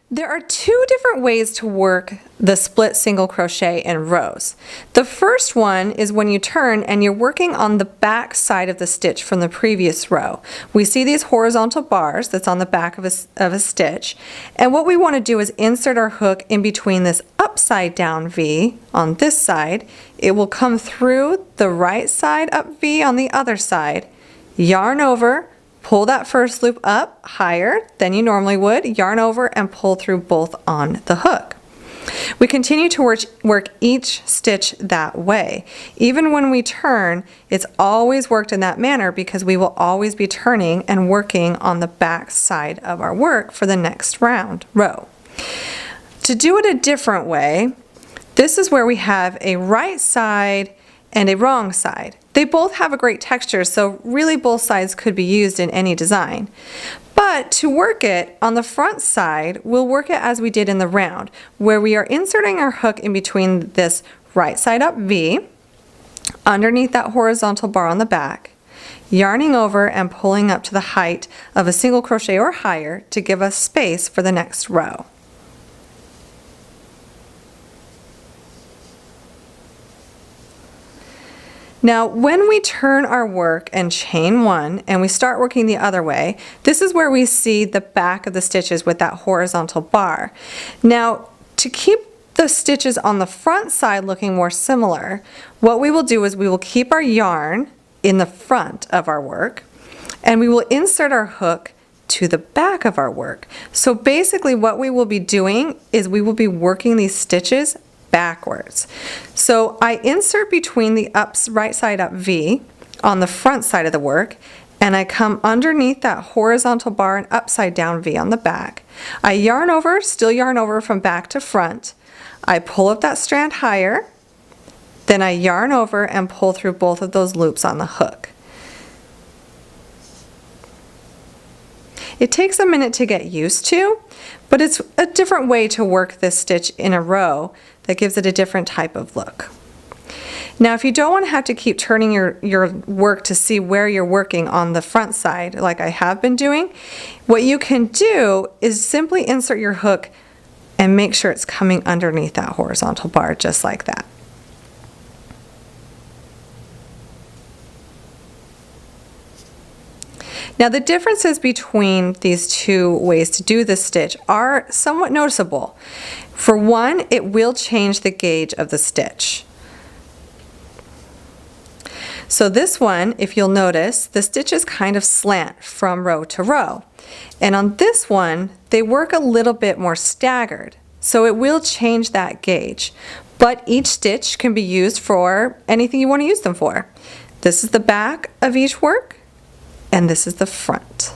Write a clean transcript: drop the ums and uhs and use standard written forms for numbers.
There are two different ways to work the split single crochet in rows. The first one is when you turn and you're working on the back side of the stitch from the previous row. We see these horizontal bars that's on the back of a stitch, and what we want to do is insert our hook in between this upside down V on this side. It will come through the right side up V on the other side, yarn over, pull that first loop up higher than you normally would, yarn over, and pull through both on the hook. We continue to work each stitch that way. Even when we turn, it's always worked in that manner because we will always be turning and working on the back side of our work for the next row. To do it a different way, this is where we have a right side and a wrong side. They both have a great texture, so really both sides could be used in any design. But to work it on the front side, we'll work it as we did in the round, where we are inserting our hook in between this right side up V, underneath that horizontal bar on the back, yarning over and pulling up to the height of a single crochet or higher to give us space for the next row. Now, when we turn our work and chain one and we start working the other way, this is where we see the back of the stitches with that horizontal bar. Now, to keep the stitches on the front side looking more similar, what we will do is we will keep our yarn in the front of our work and we will insert our hook to the back of our work. So basically what we will be doing is we will be working these stitches backwards. So I insert between the right side up V on the front side of the work, and I come underneath that horizontal bar and upside down V on the back. I yarn over, still yarn over from back to front. I pull up that strand higher, then I yarn over and pull through both of those loops on the hook. It takes a minute to get used to, but it's a different way to work this stitch in a row that gives it a different type of look. Now, if you don't want to have to keep turning your work to see where you're working on the front side, like I have been doing, what you can do is simply insert your hook and make sure it's coming underneath that horizontal bar, just like that. Now, the differences between these two ways to do this stitch are somewhat noticeable. For one, it will change the gauge of the stitch. So this one, if you'll notice, the stitches kind of slant from row to row. And on this one, they work a little bit more staggered. So it will change that gauge. But each stitch can be used for anything you want to use them for. This is the back of each work, and this is the front.